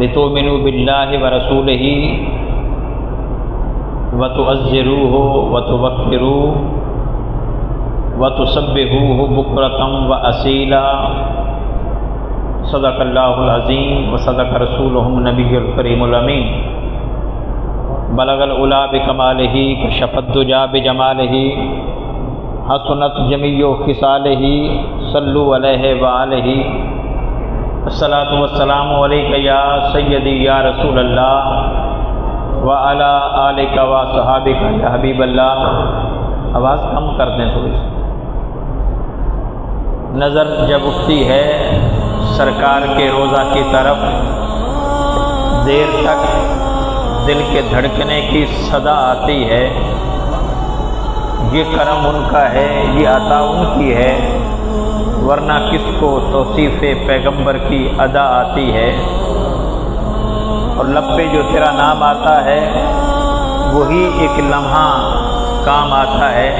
لتؤمنوا باللہ ورسولہ وتعزروہ وتوقروہ وتسبحوہ بکرۃ وأصیلا صدق اللہ العظیم وصدق رسولہ النبی الکریم الامین بلغ العلا بکمالہ کشف الدجی بجمالہ حسنت جمیع خصالہ صلوا علیہ وآلہ الصلاۃ والسلام علیک یا سیدی یا رسول اللہ وعلی آلک وصحابک یا حبیب اللہ۔ آواز کم کر دیں تھوڑی سی۔ نظر جب اٹھتی ہے سرکار کے روضہ کی طرف، دیر تک دل کے دھڑکنے کی صدا آتی ہے، یہ کرم ان کا ہے، یہ عطا ان کی ہے، ورنہ کس کو توصیف پیغمبر کی ادا آتی ہے۔ اور لب پہ جو تیرا نام آتا ہے وہی ایک لمحہ کام آتا ہے،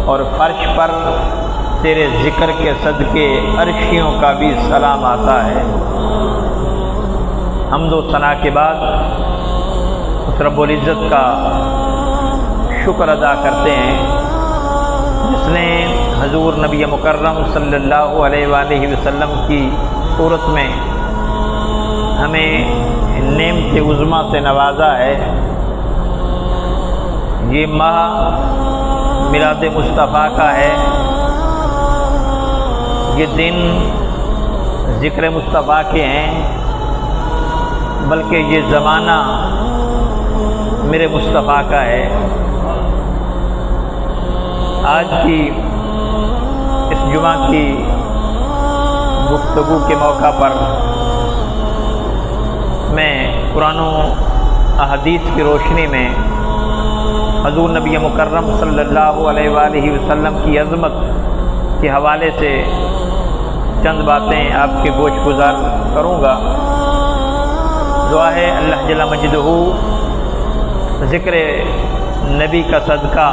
اور فرش پر تیرے ذکر کے صدقے عرشیوں کا بھی سلام آتا ہے۔ حمد و ثنا کے بعد اس رب العزت کا شکر ادا کرتے ہیں جس نے حضور نبی مکرم صلی اللہ علیہ وآلہ وسلم کی صورت میں ہمیں نعمت عظمیٰ سے نوازا ہے۔ یہ ماہ میلاد مصطفیٰ کا ہے، یہ دن ذکر مصطفیٰ کے ہیں، بلکہ یہ زمانہ میرے مصطفیٰ کا ہے۔ آج کی اس جمعہ کی گفتگو کے موقع پر میں قرآن و احادیث کی روشنی میں حضور نبی مکرم صلی اللہ علیہ وآلہ وسلم کی عظمت کے حوالے سے چند باتیں آپ کے گوش گزار کروں گا۔ دعا ہے اللہ جل مجدہ ذکر نبی کا صدقہ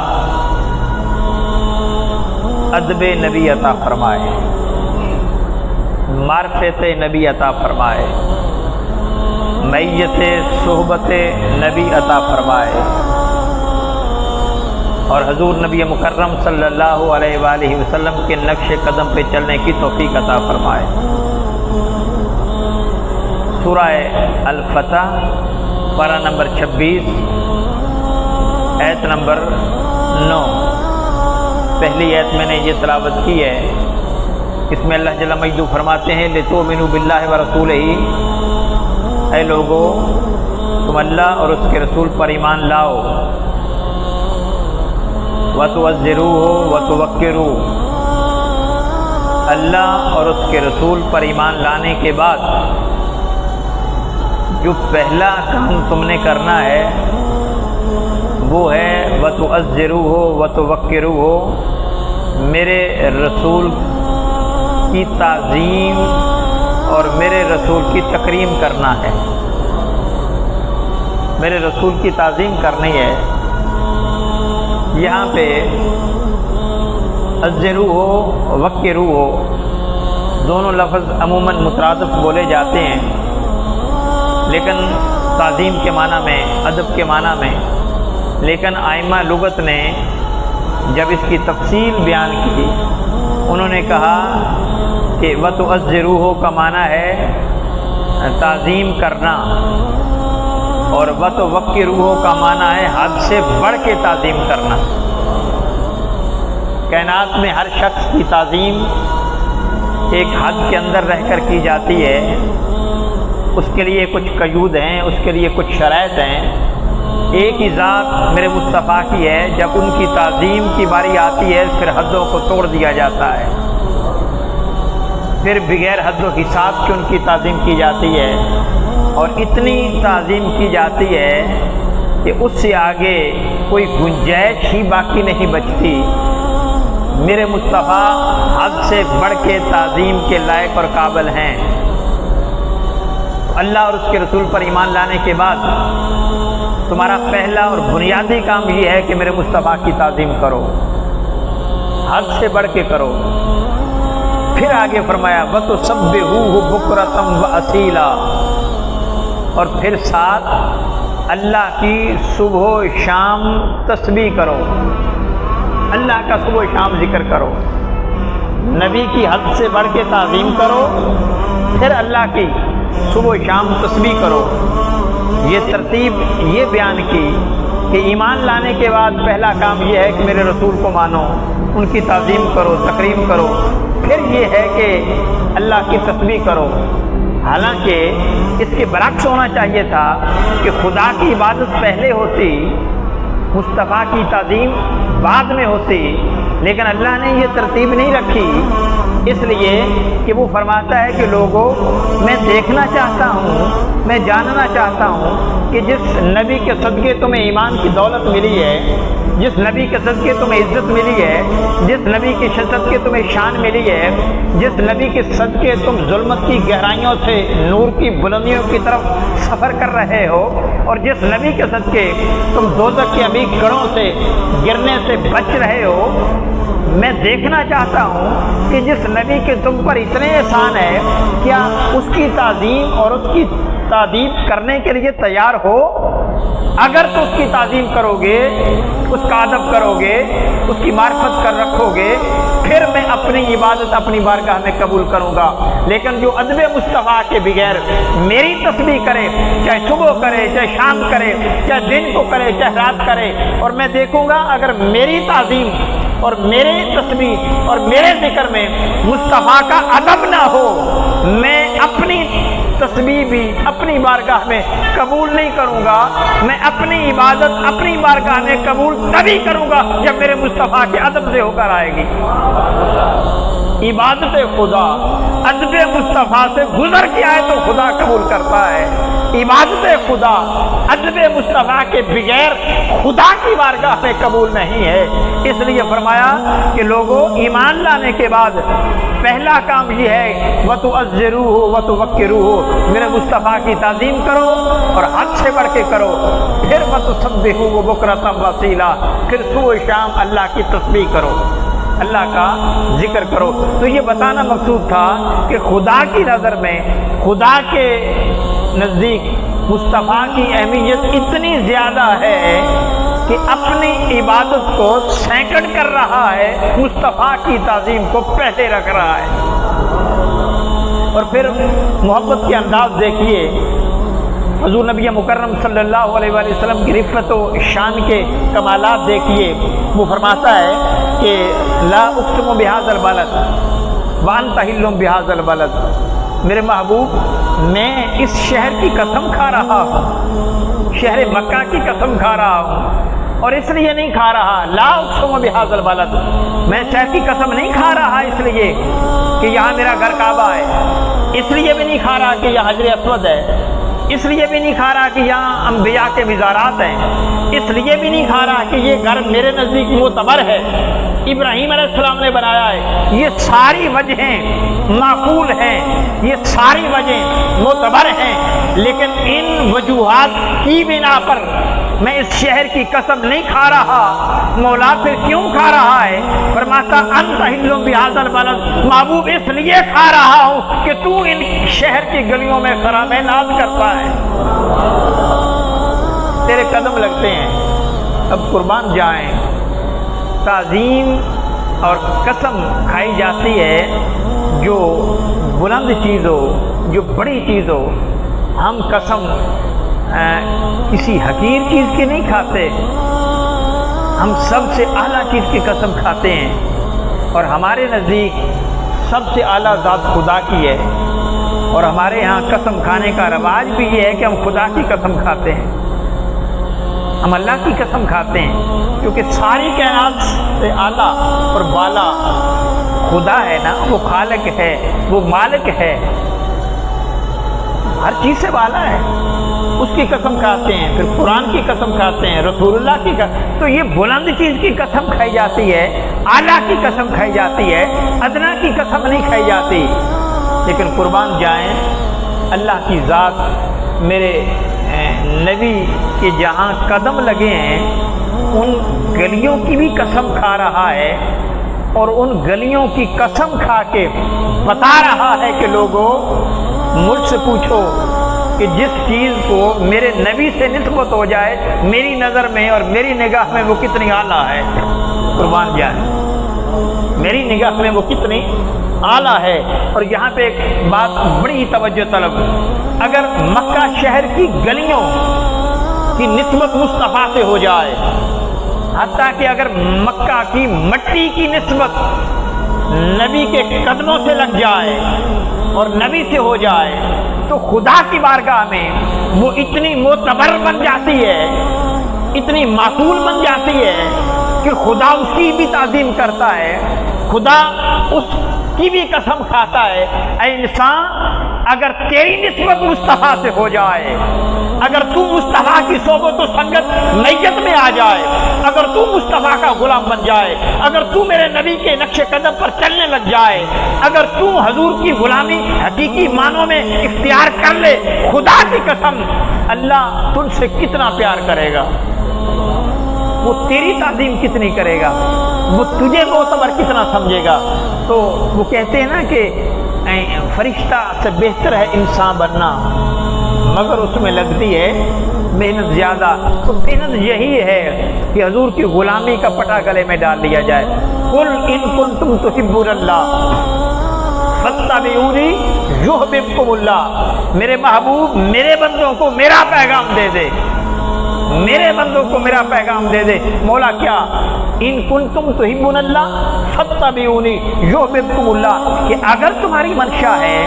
ادب نبی عطا فرمائے، معرفت نبی عطا فرمائے، معیت صحبت نبی عطا فرمائے، اور حضور نبی مکرم صلی اللہ علیہ وآلہ وسلم کے نقش قدم پہ چلنے کی توفیق عطا فرمائے۔ سورہ الفتح پارہ نمبر 26 آیت نمبر 9۔ پہلی آیت میں نے یہ تلاوت کی ہے، اس میں اللہ جل مجدہ فرماتے ہیں لتؤمنوا باللہ ورسولہ، اے لوگو تم اللہ اور اس کے رسول پر ایمان لاؤ، وَتُعَزِّرُوهُ وَتُوَقِّرُوهُ، اللہ اور اس کے رسول پر ایمان لانے کے بعد جو پہلا کام تم نے کرنا ہے وہ ہے وَتُعَزِّرُوهُ وَتُوَقِّرُوهُ، میرے رسول کی تعظیم اور میرے رسول کی تکریم کرنا ہے، میرے رسول کی تعظیم کرنی ہے۔ یہاں پہ عزروہ وقروہ دونوں لفظ عموماً مترادف بولے جاتے ہیں، لیکن تعظیم کے معنی میں، ادب کے معنی میں، لیکن ائمہ لغت نے جب اس کی تفصیل بیان کی انہوں نے کہا کہ وَتُعَزِّرُوهُ کا معنی ہے تعظیم کرنا، اور وَتُوَقِّرُوهُ کا معنی ہے حد سے بڑھ کے تعظیم کرنا۔ کائنات میں ہر شخص کی تعظیم ایک حد کے اندر رہ کر کی جاتی ہے، اس کے لیے کچھ قیود ہیں، اس کے لیے کچھ شرائط ہیں۔ ایک ہی ذات میرے مصطفیٰ کی ہے، جب ان کی تعظیم کی باری آتی ہے پھر حدوں کو توڑ دیا جاتا ہے، پھر بغیر حد و حساب کے ان کی تعظیم کی جاتی ہے، اور اتنی تعظیم کی جاتی ہے کہ اس سے آگے کوئی گنجائش ہی باقی نہیں بچتی۔ میرے مصطفیٰ حد سے بڑھ کے تعظیم کے لائق اور قابل ہیں۔ اللہ اور اس کے رسول پر ایمان لانے کے بعد تمہارا پہلا اور بنیادی کام یہ ہے کہ میرے مصطفیٰ کی تعظیم کرو، حد سے بڑھ کے کرو۔ پھر آگے فرمایا وَتُسَبِّحُوهُ بُكْرَةً وَأَصِيلًا، اور پھر ساتھ اللہ کی صبح و شام تسبیح کرو، اللہ کا صبح و شام ذکر کرو، نبی کی حد سے بڑھ کے تعظیم کرو، پھر اللہ کی صبح و شام تسبیح کرو۔ یہ ترتیب یہ بیان کی کہ ایمان لانے کے بعد پہلا کام یہ ہے کہ میرے رسول کو مانو، ان کی تعظیم کرو، تکریم کرو، پھر یہ ہے کہ اللہ کی تسبیح کرو۔ حالانکہ اس کے برعکس ہونا چاہیے تھا کہ خدا کی عبادت پہلے ہوتی، مصطفیٰ کی تعظیم بعد میں ہوتی، لیکن اللہ نے یہ ترتیب نہیں رکھی، اس لیے کہ وہ فرماتا ہے کہ لوگوں میں دیکھنا چاہتا ہوں، میں جاننا چاہتا ہوں کہ جس نبی کے صدقے تمہیں ایمان کی دولت ملی ہے، جس نبی کے صدقے تمہیں عزت ملی ہے، جس نبی کے صدقے تمہیں شان ملی ہے، جس نبی کے صدقے تم ظلمت کی گہرائیوں سے نور کی بلندیوں کی طرف سفر کر رہے ہو، اور جس نبی کے صدقے تم دوزخ کے عمیق گڑھوں سے گرنے سے بچ رہے ہو، میں دیکھنا چاہتا ہوں کہ جس نبی کے تم پر اتنے احسان ہے، کیا اس کی تعظیم اور اس کی تعریف کرنے کے لیے تیار ہو؟ اگر تو اس کی تعظیم کرو گے، اس کا ادب کرو گے، اس کی معرفت کر رکھو گے، پھر میں اپنی عبادت اپنی بارگاہ میں قبول کروں گا۔ لیکن جو ادب مصطفیٰ کے بغیر میری تسبیح کرے، چاہے صبح کرے، چاہے شام کرے، چاہے دن کو کرے، چاہے رات کرے، اور میں دیکھوں گا اگر میری تعظیم اور میرے تسبیح اور میرے ذکر میں مصطفیٰ کا ادب نہ ہو، میں اپنی تسبیح بھی اپنی بارگاہ میں قبول نہیں کروں گا۔ میں اپنی عبادت اپنی بارگاہ میں قبول تبھی کروں گا جب میرے مصطفیٰ کے ادب سے ہو کر آئے گی۔ عبادت خدا ادب مصطفیٰ سے گزر کے آئے تو خدا قبول کرتا ہے۔ عبادت خدا ادب مصطفیٰ کے بغیر خدا کی بارگاہ میں قبول نہیں ہے۔ اس لیے فرمایا کہ لوگوں ایمان لانے کے بعد پہلا کام یہ ہے وَتُعَزِّرُوهُ وَتُوَقِّرُوهُ، میرے مصطفیٰ کی تعظیم کرو اور حد سے بڑھ کے کرو، پھر وَتُسَبِّحُوهُ بُكْرَةً وَأَصِيلًا، پھر صبح شام اللہ کی تسبیح کرو، اللہ کا ذکر کرو۔ تو یہ بتانا مقصود تھا کہ خدا کی نظر میں، خدا کے نزدیک مصطفیٰ کی اہمیت اتنی زیادہ ہے کہ اپنی عبادت کو سیکنڈ کر رہا ہے، مصطفیٰ کی تعظیم کو پہلے رکھ رہا ہے۔ اور پھر محبت کے انداز دیکھیے، حضور نبی مکرم صلی اللہ علیہ وآلہ وسلم کی رفت و شان کے کمالات دیکھیے۔ وہ فرماتا ہے کہ لا اقسم بہذا البلد وانت حل بہذا البلد، میرے محبوب میں اس شہر کی قسم کھا رہا ہوں، شہر مکہ کی قسم کھا رہا ہوں، اور اس لیے نہیں کھا رہا لا اقسم بہذا البلد، میں شہر کی قسم نہیں کھا رہا اس لیے کہ یہاں میرا گھر کعبہ ہے، اس لیے بھی نہیں کھا رہا کہ یہاں حجر اسود ہے، اس لیے بھی نہیں کھا رہا کہ یہاں انبیاء کے مزارات ہیں، اس لیے بھی نہیں کھا رہا کہ یہ گھر میرے نزدیک معتبر ہے، ابراہیم علیہ السلام نے بنایا ہے۔ یہ ساری وجہیں معقول ہیں، یہ ساری وجہیں معتبر ہیں، لیکن ان وجوہات کی بنا پر میں اس شہر کی قسم نہیں کھا رہا۔ مولا پھر کیوں کھا رہا ہے؟ فرماتا انت حل بہذا البلد، محبوب اس لیے کھا رہا ہوں کہ تو ان شہر کی گلیوں میں خراب ناز کرتا ہے، تیرے قدم لگتے ہیں۔ اب قربان جائیں، تعظیم اور قسم کھائی جاتی ہے جو بلند چیز ہو، جو بڑی چیز ہو۔ ہم قسم کسی حقیر چیز کی نہیں کھاتے، ہم سب سے اعلیٰ چیز کی قسم کھاتے ہیں، اور ہمارے نزدیک سب سے اعلیٰ ذات خدا کی ہے، اور ہمارے ہاں قسم کھانے کا رواج بھی یہ ہے کہ ہم خدا کی قسم کھاتے ہیں، ہم اللہ کی قسم کھاتے ہیں، کیونکہ ساری کائنات سے اعلیٰ اور بالا خدا ہے نا، وہ خالق ہے، وہ مالک ہے، ہر چیز سے بالا ہے، اس کی قسم کھاتے ہیں، پھر قرآن کی قسم کھاتے ہیں، رسول اللہ کی قسم۔ تو یہ بلند چیز کی قسم کھائی جاتی ہے، اعلیٰ کی قسم کھائی جاتی ہے، ادنا کی قسم نہیں کھائی جاتی۔ لیکن قربان جائیں، اللہ کی ذات میرے نبی کے جہاں قدم لگے ہیں ان گلیوں کی بھی قسم کھا رہا ہے، اور ان گلیوں کی قسم کھا کے بتا رہا ہے کہ لوگوں مجھ سے پوچھو کہ جس چیز کو میرے نبی سے نسبت ہو جائے میری نظر میں اور میری نگاہ میں وہ کتنی اعلیٰ ہے، قربان جائے، میری نگاہ میں وہ کتنی اعلیٰ ہے۔ اور یہاں پہ ایک بات بڑی توجہ طلب، اگر مکہ شہر کی گلیوں کی نسبت مصطفیٰ سے ہو جائے، حتیٰ کہ اگر مکہ کی مٹی کی نسبت نبی کے قدموں سے لگ جائے اور نبی سے ہو جائے، تو خدا کی بارگاہ میں وہ اتنی معتبر بن جاتی ہے، اتنی معقول بن جاتی ہے کہ خدا اس کی بھی تعظیم کرتا ہے، خدا اس کی بھی قسم کھاتا ہے، اے انسان اگر تیری نسبت مصطفیٰ سے ہو جائے، اگر تو مصطفیٰ کی صحبت و سنگت میت میں آ جائے، اگر تو مصطفیٰ کا غلام بن جائے، اگر تو میرے نبی کے نقش قدم پر چلنے لگ جائے، اگر تو حضور کی غلامی حقیقی معنوں میں اختیار کر لے، خدا کی قسم اللہ تجھ سے کتنا پیار کرے گا، وہ تیری تعظیم کتنی کرے گا، وہ تجھے معتبر کتنا سمجھے گا۔ تو وہ کہتے ہیں نا کہ فرشتہ سے بہتر ہے انسان بننا، مگر اس میں لگتی ہے محنت زیادہ۔ تو محنت یہی ہے کہ حضور کی غلامی کا پٹا گلے میں ڈال دیا جائے۔ قل ان کنتم تحبون اللہ فاتبعونی یحببکم اللہ، میرے محبوب میرے بندوں کو میرا پیغام دے دے، میرے بندوں کو میرا پیغام دے دے۔ مولا کیا؟ ان کنتم تحبون اللہ فاتبعونی یحببکم اللہ، کہ اگر تمہاری منشا ہے،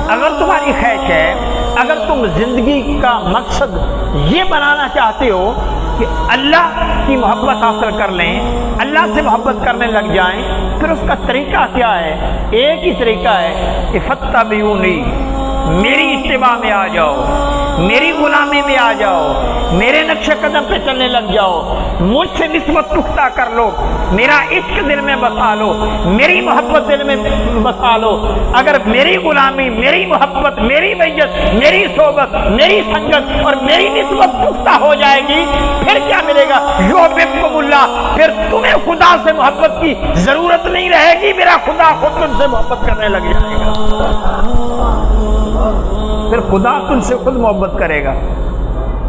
اگر تمہاری خواہش ہے، اگر تم زندگی کا مقصد یہ بنانا چاہتے ہو کہ اللہ کی محبت حاصل کر لیں، اللہ سے محبت کرنے لگ جائیں، پھر اس کا طریقہ کیا ہے؟ ایک ہی طریقہ ہے کہ فاتبعونی، میری اتباع میں آ جاؤ، میری غلامی میں آ جاؤ، میرے نقش قدم پہ چلنے لگ جاؤ، مجھ سے نسبت پختہ کر لو، میرا عشق دل میں بسا لو، میری محبت دل میں بسا لو۔ اگر میری غلامی، میری محبت، میری میت، میری صحبت، میری سنگت اور میری نسبت پختہ ہو جائے گی، پھر کیا ملے گا؟ یحببکم اللہ، پھر تمہیں خدا سے محبت کی ضرورت نہیں رہے گی، میرا خدا خود تم سے محبت کرنے لگ جائے گا، پھر خدا تم سے خود محبت کرے گا۔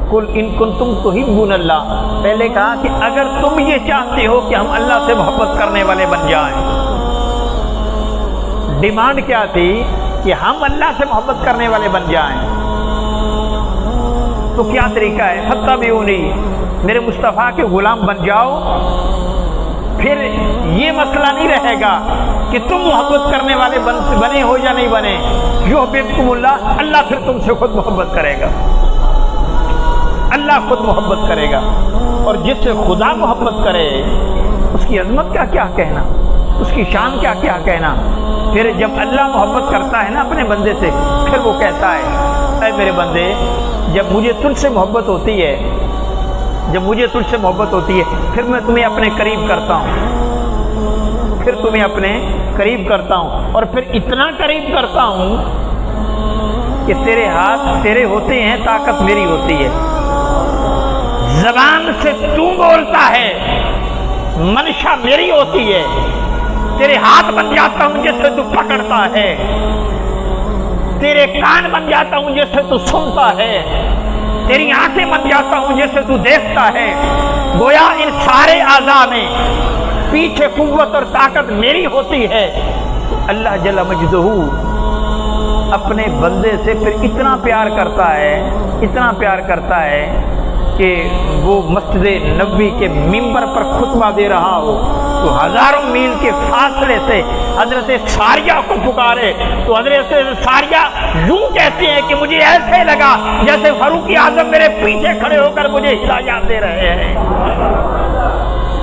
قل ان کنتم تحبون اللہ، پہلے کہا کہ اگر تم یہ چاہتے ہو کہ ہم اللہ سے محبت کرنے والے بن جائیں، ڈیمانڈ کیا تھی؟ کہ ہم اللہ سے محبت کرنے والے بن جائیں، تو کیا طریقہ ہے؟ فاتبعونی، میرے مصطفیٰ کے غلام بن جاؤ، پھر یہ مسئلہ نہیں رہے گا کہ تم محبت کرنے والے بنے ہو یا نہیں بنے، یحببکم اللہ، اللہ پھر تم سے خود محبت کرے گا، اللہ خود محبت کرے گا۔ اور جس سے خدا محبت کرے اس کی عظمت کا کیا کہنا، اس کی شان کیا کیا کہنا۔ پھر جب اللہ محبت کرتا ہے نا اپنے بندے سے، پھر وہ کہتا ہے اے میرے بندے، جب مجھے تجھ سے محبت ہوتی ہے، جب مجھے تجھ سے محبت ہوتی ہے، پھر میں تمہیں اپنے قریب کرتا ہوں، پھر تمہیں اپنے قریب کرتا ہوں، اور پھر اتنا قریب کرتا ہوں کہ تیرے ہاتھ تیرے ہوتے ہیں، طاقت میری ہوتی ہے، زبان سے تو بولتا ہے، منشا میری ہوتی ہے، تیرے ہاتھ بن جاتا ہوں جیسے تو پکڑتا ہے، تیرے کان بن جاتا ہوں جیسے تو سنتا ہے، تیری آنکھیں بن جاتا ہوں جیسے تو دیکھتا ہے۔ گویا ان سارے اعضاء میں پیچھے قوت اور طاقت میری ہوتی ہے۔ اللہ جل مجدہ اپنے بندے سے پھر اتنا پیار کرتا ہے، اتنا پیار کرتا ہے کہ وہ مسجد نبوی کے ممبر پر خطبہ دے رہا ہو تو ہزاروں میل کے فاصلے سے حضرت ساریہ کو پکارے تو حضرت ساریہ یوں کہتے ہیں کہ مجھے ایسے لگا جیسے فاروق اعظم میرے پیچھے کھڑے ہو کر مجھے ہدایات دے رہے ہیں۔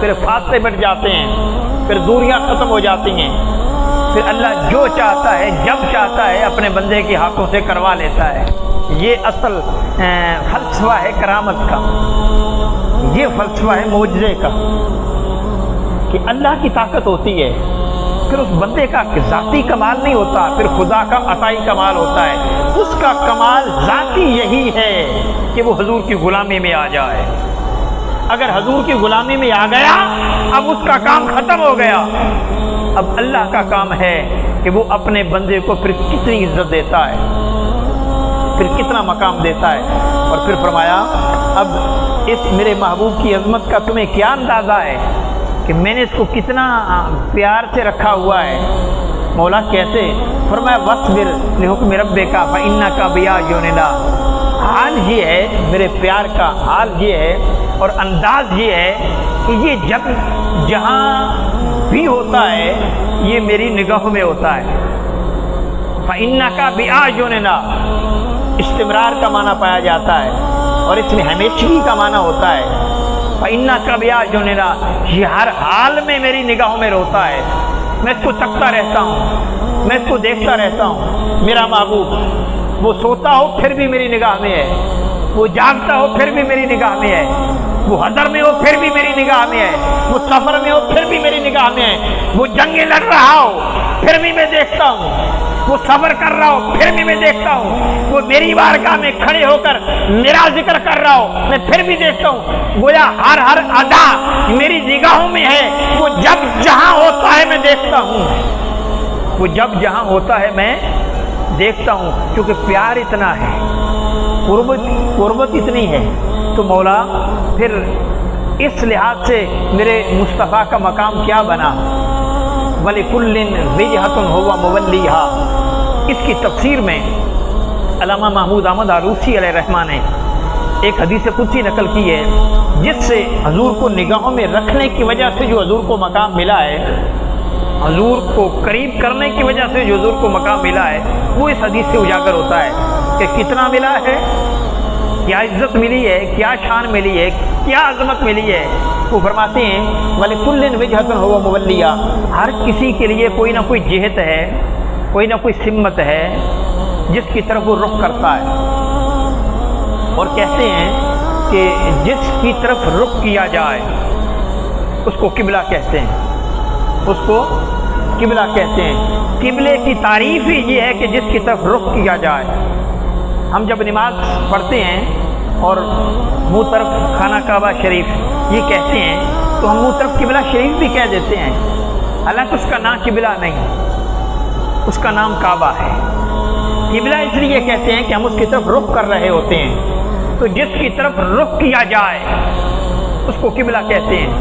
پھر فاصلے مٹ جاتے ہیں، پھر دوریاں ختم ہو جاتی ہیں، پھر اللہ جو چاہتا ہے جب چاہتا ہے اپنے بندے کے ہاتھوں سے کروا لیتا ہے۔ یہ اصل فلسفہ ہے کرامت کا، یہ فلسفہ ہے معجزے کا کہ اللہ کی طاقت ہوتی ہے، پھر اس بندے کا ذاتی کمال نہیں ہوتا، پھر خدا کا عطائی کمال ہوتا ہے۔ اس کا کمال ذاتی یہی ہے کہ وہ حضور کی غلامی میں آ جائے۔ اگر حضور کی غلامی میں آ گیا اب اس کا کام ختم ہو گیا، اب اللہ کا کام ہے کہ وہ اپنے بندے کو پھر کتنی عزت دیتا ہے، پھر کتنا مقام دیتا ہے۔ اور پھر فرمایا اب اس میرے محبوب کی عظمت کا تمہیں کیا اندازہ ہے کہ میں نے اس کو کتنا پیار سے رکھا ہوا ہے۔ مولا کیسے؟ فرمایا وَاصْبِرْ لِحُکْمِ رَبِّکَ فَإِنَّکَ بِأَعْیُنِنَا۔ حال یہ ہے میرے پیار کا، حال یہ ہے اور انداز یہ ہے کہ یہ جب جہاں بھی ہوتا ہے یہ میری نگاہوں میں ہوتا ہے۔ فَإِنَّکَ بِأَعْیُنِنَا استمرار کا معنی پایا جاتا ہے اور اس میں ہمیشگی کا معنی ہوتا ہے۔ فَإِنَّکَ بِأَعْیُنِنَا یہ ہر حال میں میری نگاہوں میں ہوتا ہے، میں اس کو تکتا رہتا ہوں، میں اس کو دیکھتا رہتا ہوں۔ میرا محبوب وہ سوتا ہو پھر بھی میری نگاہ میں ہے، وہ جاگتا ہو پھر بھی میری نگاہ میں ہے، وہ حضر میں ہو پھر بھی میری نگاہ میں ہے، وہ سفر میں ہو پھر بھی میری نگاہ میں ہے، وہ جنگیں لڑ رہا ہو پھر بھی میں دیکھتا ہوں، وہ صبر کر رہا ہو پھر بھی میں دیکھتا ہوں، وہ میری بارگاہ میں کھڑے ہو کر میرا ذکر کر رہا ہو میں پھر بھی دیکھتا ہوں۔ گویا ہر ادا میری نگاہوں میں ہے، وہ جب جہاں ہوتا ہے میں دیکھتا ہوں، وہ جب جہاں ہوتا ہے میں دیکھتا ہوں، کیونکہ پیار اتنا ہے، قربت اتنی ہے۔ تو مولا پھر اس لحاظ سے میرے مصطفیٰ کا مقام کیا بنا؟ وَلِكُلٍّ وِجْهَةٌ هُوَ مُوَلِّيهَا۔ اس کی تفسیر میں علامہ محمود احمد آلوسی علیہ الرحمہ نے ایک حدیث قدسی نقل کی ہے، جس سے حضور کو نگاہوں میں رکھنے کی وجہ سے جو حضور کو مقام ملا ہے، حضور کو قریب کرنے کی وجہ سے جو حضور کو مقام ملا ہے، وہ اس حدیث سے اجاگر ہوتا ہے کہ کتنا ملا ہے، کیا عزت ملی ہے، کیا شان ملی ہے، کیا عظمت ملی ہے۔ وہ فرماتے ہیں وَلِكُلٍّ وِجْهَةٌ هُوَ مُوَلِّيهَا، ہر کسی کے لیے کوئی نہ کوئی جہت ہے، کوئی نہ کوئی سمت ہے جس کی طرف وہ رخ کرتا ہے۔ اور کہتے ہیں کہ جس کی طرف رخ کیا جائے اس کو قبلہ کہتے ہیں، اس کو قبلہ کہتے ہیں۔ قبلے کی تعریف ہی یہ ہے کہ جس کی طرف رخ کیا جائے۔ ہم جب نماز پڑھتے ہیں اور منہ طرف خانہ کعبہ شریف یہ کہتے ہیں تو ہم منہ طرف قبلہ شریف بھی کہہ دیتے ہیں، حالانکہ اس کا نام قبلہ نہیں، اس کا نام کعبہ ہے۔ قبلہ اس لیے کہتے ہیں کہ ہم اس کی طرف رخ کر رہے ہوتے ہیں، تو جس کی طرف رخ کیا جائے اس کو قبلہ کہتے ہیں،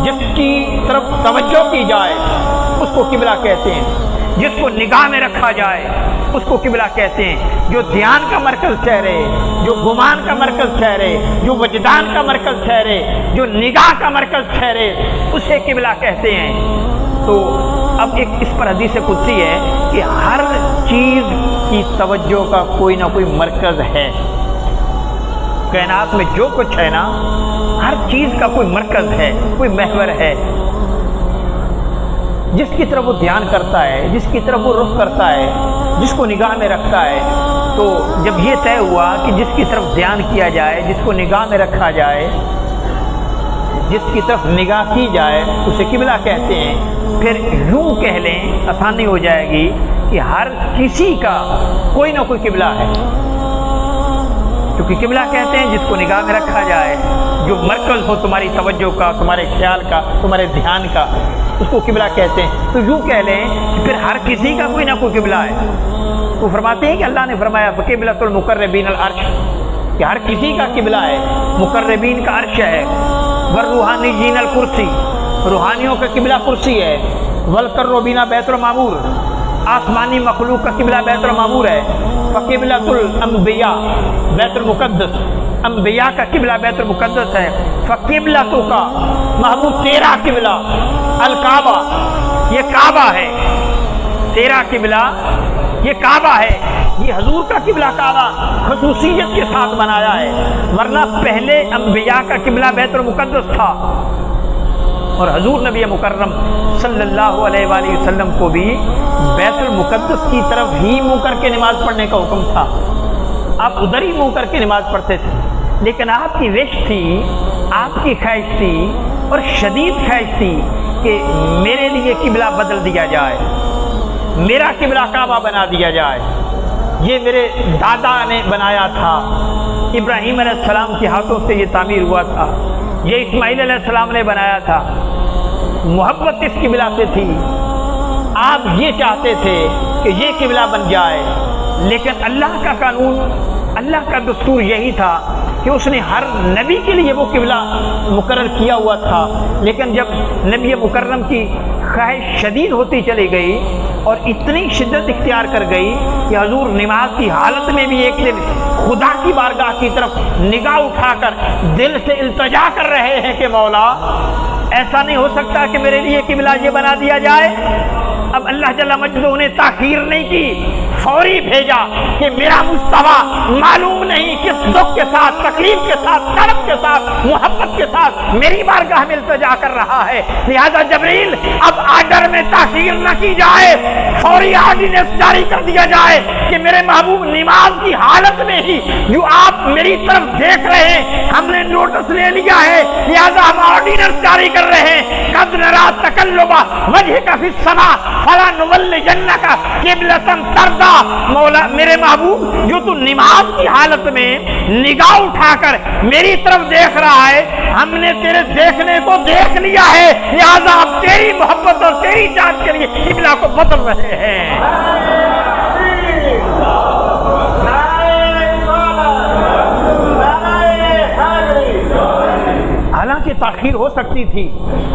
جس کی طرف توجہ کی جائے اس کو قبلہ کہتے ہیں، جس کو نگاہ میں رکھا جائے اس کو قبلہ کہتے ہیں، جو دھیان کا مرکز ٹھہرے، جو گمان کا مرکز ٹھہرے، جو وجدان کا مرکز ٹھہرے، جو نگاہ کا مرکز ٹھہرے اسے قبلہ کہتے ہیں۔ تو اب ایک اس پر حدیث قدسی ہے کہ ہر چیز کی توجہ کا کوئی نہ کوئی مرکز ہے، کائنات میں جو کچھ ہے نا ہر چیز کا کوئی مرکز ہے، کوئی محور ہے، جس کی طرف وہ دھیان کرتا ہے، جس کی طرف وہ رخ کرتا ہے، جس کو نگاہ میں رکھتا ہے۔ تو جب یہ طے ہوا کہ جس کی طرف دھیان کیا جائے، جس کو نگاہ میں رکھا جائے، جس کی طرف نگاہ کی جائے اسے قبلہ کہتے ہیں، پھر یوں کہہ لیں آسانی ہو جائے گی کہ ہر کسی کا کوئی نہ کوئی قبلہ ہے، کیونکہ قبلہ کہتے ہیں جس کو نگاہ میں رکھا جائے، جو مرکز ہو تمہاری توجہ کا، تمہارے خیال کا، تمہارے دھیان کا، اس کو قبلہ کہتے ہیں۔ تو یوں کہہ لیں کہ پھر ہر کسی کا کوئی نہ کوئی قبلہ ہے۔ وہ فرماتے ہیں کہ اللہ نے فرمایا فَقِبْلَةُ الْمُقَرَّبِينَ الْعَرْشِ، کہ ہر کسی کا قبلہ ہے، مقربین کا عرش ہے، وَالرُّوحَانِيِّينَ الْكُرْسِي، روحانیوں کا قبلہ کرسی ہے، وَالْقَرُّبِينَ بیت المعمور، آسمانی مخلوق کا قبلہ بیت المعمور ہے، فَقِبْلَةُ الْأَنْبِيَاء بیت المقدس، انبیاء کا قبلہ بیت المقدس ہے، فَقِبْلَةُ کا محبوب تیرا قبلہ الکعبہ، یہ کعبہ ہے، تیرا قبلہ یہ کعبہ ہے، یہ حضور کا قبلہ کعبہ خصوصیت کے ساتھ بنایا ہے، ورنہ پہلے انبیاء کا قبلہ بیت المقدس تھا، اور حضور نبی مکرم صلی اللہ علیہ وآلہ وسلم کو بھی بیت المقدس کی طرف ہی منہ کر کے نماز پڑھنے کا حکم تھا، آپ ادھر ہی منہ کر کے نماز پڑھتے تھے، لیکن آپ کی وش تھی، آپ کی خواہش تھی اور شدید خواہش تھی کہ میرے لیے قبلہ بدل دیا جائے، میرا قبلہ کعبہ بنا دیا جائے، یہ میرے دادا نے بنایا تھا، ابراہیم علیہ السلام کے ہاتھوں سے یہ تعمیر ہوا تھا، یہ اسماعیل علیہ السلام نے بنایا تھا، محبت اس قبلہ سے تھی، آپ یہ چاہتے تھے کہ یہ قبلہ بن جائے، لیکن اللہ کا قانون، اللہ کا دستور یہی تھا کہ اس نے ہر نبی کے لیے وہ قبلہ مقرر کیا ہوا تھا، لیکن جب نبی مکرم کی خواہش شدید ہوتی چلی گئی اور اتنی شدت اختیار کر گئی کہ حضور نماز کی حالت میں بھی ایک دن خدا کی بارگاہ کی طرف نگاہ اٹھا کر دل سے التجا کر رہے ہیں کہ مولا ایسا نہیں ہو سکتا کہ میرے لیے قبلہ یہ بنا دیا جائے۔ اب اللہ جل مجدہ نے تاخیر نہیں کی، فوری بھیجا کہ میرا مصطفیٰ معلوم نہیں کس دکھ کے ساتھ، تکلیف کے ساتھ، تڑپ کے ساتھ، محبت کے ساتھ میری بارگاہ میں التجا کر رہا ہے، لہذا جبریل اب آرڈر میں تاخیر نہ کی جائے، فوری آرڈیننس جاری کر دیا جائے کہ میرے محبوب نماز کی حالت میں ہی جو آپ میری طرف دیکھ رہے ہیں ہم نے نوٹس لے لیا ہے، لہذا ہم آرڈیننس جاری کر رہے ہیں، قد نرا تقلب وجہک فی السماء فلا نولینک قبلۃ ترضیٰ۔ مولا میرے محبوب جو تو نماز کی حالت میں نگاہ اٹھا کر میری طرف دیکھ رہا ہے، ہم نے تیرے دیکھنے کو دیکھ لیا ہے، لہذا اب تیری محبت اور تیری جان کے لیے قبلہ کو بدل رہے ہیں۔ حالانکہ تاخیر ہو سکتی تھی،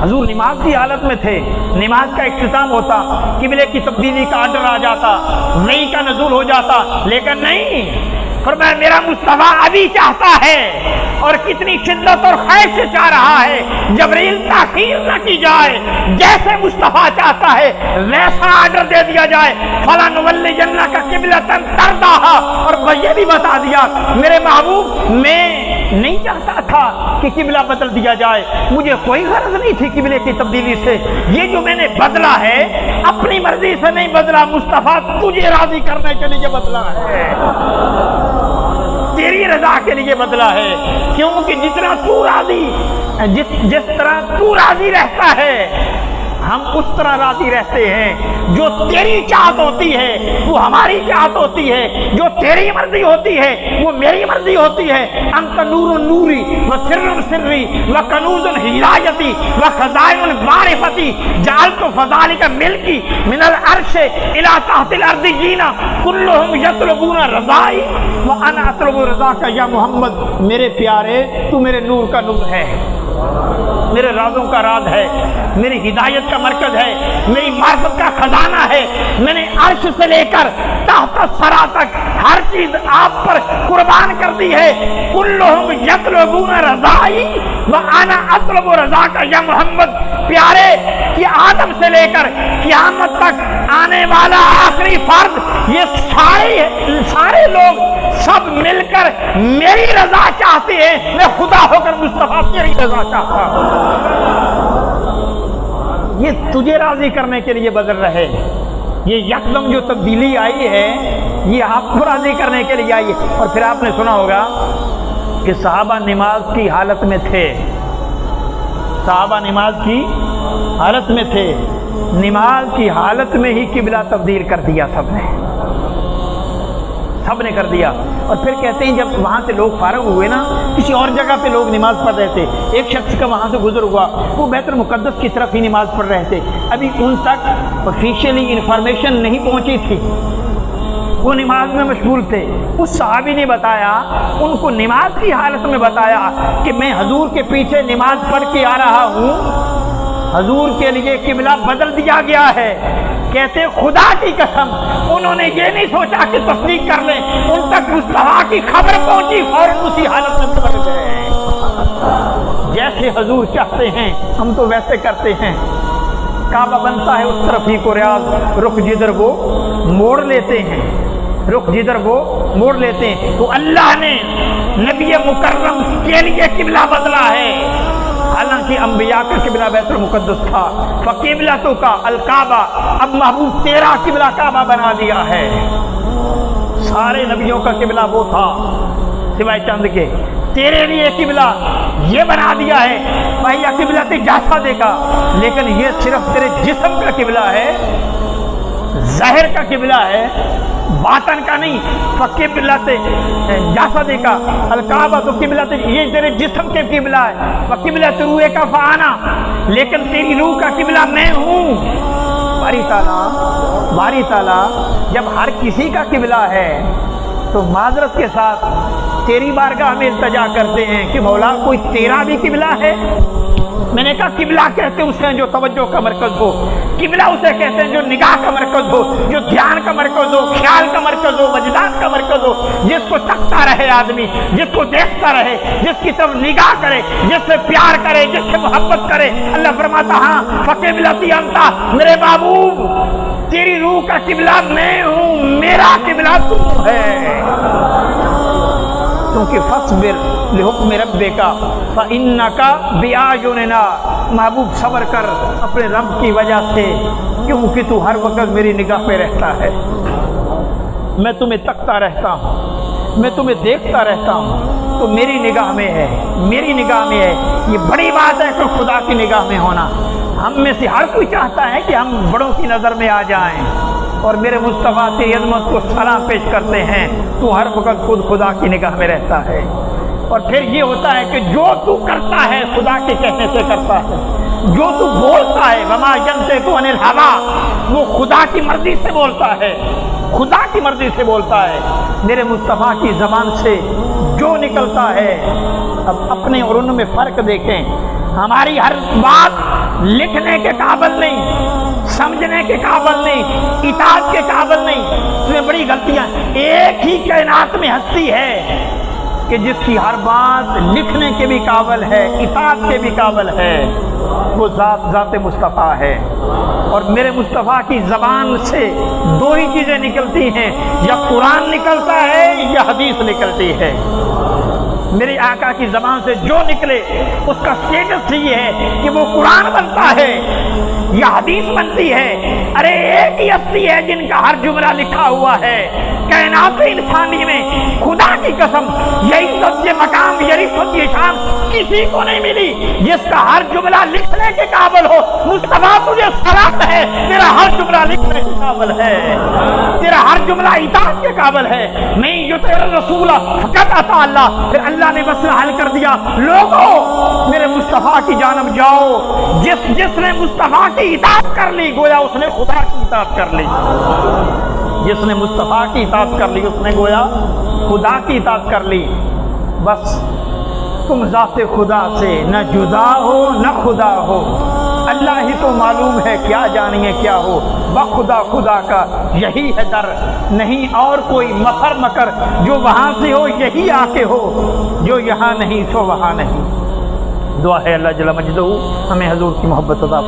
حضور نماز کی حالت میں تھے، نماز کا اختتام ہوتا، قبلے کی تبدیلی کا آرڈر آ جاتا، وحی کا نزول ہو جاتا، لیکن نہیں، فرمایا میرا مصطفیٰ ابھی چاہتا ہے، اور کتنی شدت اور خواہش سے چاہ رہا ہے جبریل تاخیر نہ کی جائے، جیسے مصطفیٰ چاہتا ہے ویسا آرڈر دے دیا جائے، فلا نولینک قبلۃ ترضیٰ۔ اور یہ بھی بتا دیا میرے محبوب میں نہیں چاہتا تھا کہ قبلہ بدل دیا جائے، مجھے کوئی غرض نہیں تھی قبلے کی تبدیلی سے، یہ جو میں نے بدلا ہے اپنی مرضی سے نہیں بدلا، مصطفیٰ تجھے راضی کرنے کے لیے بدلا ہے، تیری رضا کے لیے بدلا ہے، کیونکہ جتنا تو راضی، جس طرح تو راضی رہتا ہے ہم اس طرح راضی رہتے ہیں، جو تیری چاہت ہوتی ہے وہ ہماری چاہت ہوتی ہے، جو تیری مرضی ہوتی ہے وہ میری مرضی ہوتی ہے۔ انت نور نوری و سر سری و کنوز ہدایتی و خزائن معرفتی جعلت فذلک ملکی من العرش الی تحت الارض جینا کلہم یطلبون رضائی و انا اطلب رضاک یا محمد۔ میرے پیارے تو میرے نور کا نور ہے، میرے رازوں کا راز ہے، میری ہدایت کا مرکز ہے، میری معرفت کا خزانہ ہے، میں نے عرش سے لے کر تحت الثری تک ہر چیز آپ پر قربان کر دی ہے۔ کلہم یطلبون رضائی وانا اطلب رضاک یا محمد۔ پیارے کہ آدم سے لے کر قیامت تک آنے والا آخری فرد، یہ سارے لوگ سب مل کر میری رضا چاہتے ہیں، میں خدا ہو کر مصطفیٰ تیری رضا چاہتا ہوں۔ یہ تجھے راضی کرنے کے لیے بدل رہے، یہ یکدم جو تبدیلی آئی ہے یہ آپ کو راضی کرنے کے لیے آئی ہے۔ اور پھر آپ نے سنا ہوگا کہ صحابہ نماز کی حالت میں تھے، صحابہ نماز کی حالت میں تھے، نماز کی حالت میں ہی قبلہ تبدیل کر دیا سب نے کر دیا۔ اور پھر کہتے ہیں جب وہاں سے لوگ فارغ ہوئے نا، کسی اور جگہ پہ لوگ نماز پڑھ رہے تھے، ایک شخص کا وہاں سے گزر ہوا، وہ بیت المقدس کی طرف ہی نماز پڑھ رہے تھے، ابھی ان تک آفیشیلی انفارمیشن نہیں پہنچی تھی، وہ نماز میں مشغول تھے۔ اس صحابی نے بتایا، ان کو نماز کی حالت میں بتایا کہ میں حضور کے پیچھے نماز پڑھ کے آ رہا ہوں، حضور کے لیے قبلہ بدل دیا گیا ہے۔ کہتے خدا کی قسم انہوں نے یہ نہیں سوچا کہ تصدیق کر لیں، ان تک مصطفیٰ کی خبر پہنچی، فوراً اسی حالت میں پڑ گئے۔ جیسے حضور چاہتے ہیں ہم تو ویسے کرتے ہیں، کعبہ بنتا ہے اس طرف ہی کو ریاض، رخ جدھر وہ موڑ لیتے ہیں، رخ جدھر وہ موڑ لیتے ہیں، تو اللہ نے نبی مکرم کے لیے قبلہ بدلا ہے۔ حالانکہ انبیاء کا قبلہ بیت المقدس تھا، فقبلتو کا الکعبہ، اب محبوب تیرا قبلہ کعبہ بنا دیا ہے۔ سارے نبیوں کا قبلہ وہ تھا سوائے چند کے، تیرے لیے قبلہ یہ بنا دیا ہے۔ بھائی قبلۃ جسد کا، لیکن یہ صرف تیرے جسم کا قبلہ ہے، ظاہر کا قبلہ ہے، باطن کا نہیں۔ فقبلۃ جسد کا الکعبہ، تو قبلۃ یہ تیرے جسم کے قبلہ ہے، فقبلۃ روح کا فانا، لیکن تیری روح کا قبلہ میں ہوں۔ باری تعالیٰ جب ہر کسی کا قبلہ ہے تو معذرت کے ساتھ تیری بارگاہ میں التجا کرتے ہیں کہ مولا کوئی تیرا بھی قبلہ ہے؟ میں نے کہا قبلہ کہتے اسے جو توجہ کا مرکز ہو، قبلہ اسے کہتے ہیں جو نگاہ کا مرکز ہو، جو دھیان کا مرکز ہو، خیال کا مرکز ہو، وجدان کا مرکز ہو، جس کو تکتا رہے آدمی، جس کو دیکھتا رہے، جس کی طرف نگاہ کرے، جس سے پیار کرے، جس سے محبت کرے۔ اللہ فرماتا ہاں فقبلتی انتا، میرے محبوب تیری روح کا قبلہ میں ہوں، میرا قبلہ تو ہے۔ کیونکہ فاصبر لحکم ربک فانک باعیننا، محبوب صبر کر اپنے رب کی وجہ سے، کیونکہ تو ہر وقت میری نگاہ پہ رہتا ہے، میں تمہیں تکتا رہتا ہوں، میں تمہیں دیکھتا رہتا ہوں، تو میری نگاہ میں ہے، میری نگاہ میں ہے۔ یہ بڑی بات ہے کہ خدا کی نگاہ میں ہونا۔ ہم میں سے ہر کوئی چاہتا ہے کہ ہم بڑوں کی نظر میں آ جائیں، اور میرے مصطفیٰ تیری عظمت کو سلام پیش کرتے ہیں، تو ہر وقت خود خدا کی نگاہ میں رہتا ہے۔ اور پھر یہ ہوتا ہے کہ جو تو کرتا ہے خدا کے کہنے سے کرتا ہے، جو تو بولتا ہے وما ینطق عن الہوی، وہ خدا کی مرضی سے بولتا ہے، خدا کی مرضی سے بولتا ہے۔ میرے مصطفیٰ کی زبان سے جو نکلتا ہے، اب اپنے اور ان میں فرق دیکھیں۔ ہماری ہر بات لکھنے کے قابل نہیں، سمجھنے کے قابل نہیں، اطاعت کے قابل نہیں، اس میں بڑی غلطیاں۔ ایک ہی کائنات میں ہستی ہے کہ جس کی ہر بات لکھنے کے بھی قابل ہے، اطاعت کے بھی قابل ہے، وہ ذات مصطفیٰ ہے۔ اور میرے مصطفیٰ کی زبان سے دو ہی چیزیں نکلتی ہیں، یا قرآن نکلتا ہے یا حدیث نکلتی ہے۔ میرے آقا کی زبان سے جو نکلے اس کا سٹیٹس یہ ہے کہ وہ قرآن بنتا ہے یا حدیث بنتی ہے۔ ارے ایک ہی ہستی ہے جن کا ہر جملہ لکھا ہوا ہے کائنات انسانی میں، خدا کی قسم یہ عزت، یہ مقام، یہ رفعت، یہ شان کسی کو نہیں ملی جس کا ہر جملہ لکھنے کے قابل ہو۔ مصطفیٰ تجھے سلام ہے، تیرا ہر جملہ لکھنے کے قابل ہے، تیرا ہر جملہ اطاعت کے قابل ہے۔ میں یطع الرسول فقط اطاع اللہ۔ پھر اللہ نے مسئلہ حل کر دیا، لوگوں میرے مصطفیٰ کی جانب جاؤ، جس نے مصطفیٰ کی اطاعت کر لی گویا اس نے خدا کی اطاعت کر لی، جس نے مصطفیٰ کی اطاعت کر لی اس نے گویا خدا کی اطاعت کر لی۔ بس تم ذات خدا سے نہ جدا ہو نہ خدا ہو، اللہ ہی تو معلوم ہے کیا جانیے کیا ہو، بخدا خدا کا یہی ہے در، نہیں اور کوئی مفر مکر، جو وہاں سے ہو یہی آ کے ہو، جو یہاں نہیں سو وہاں نہیں۔ دعا ہے اللہ جل مجدہ ہمیں حضور کی محبت عطا فرمائے۔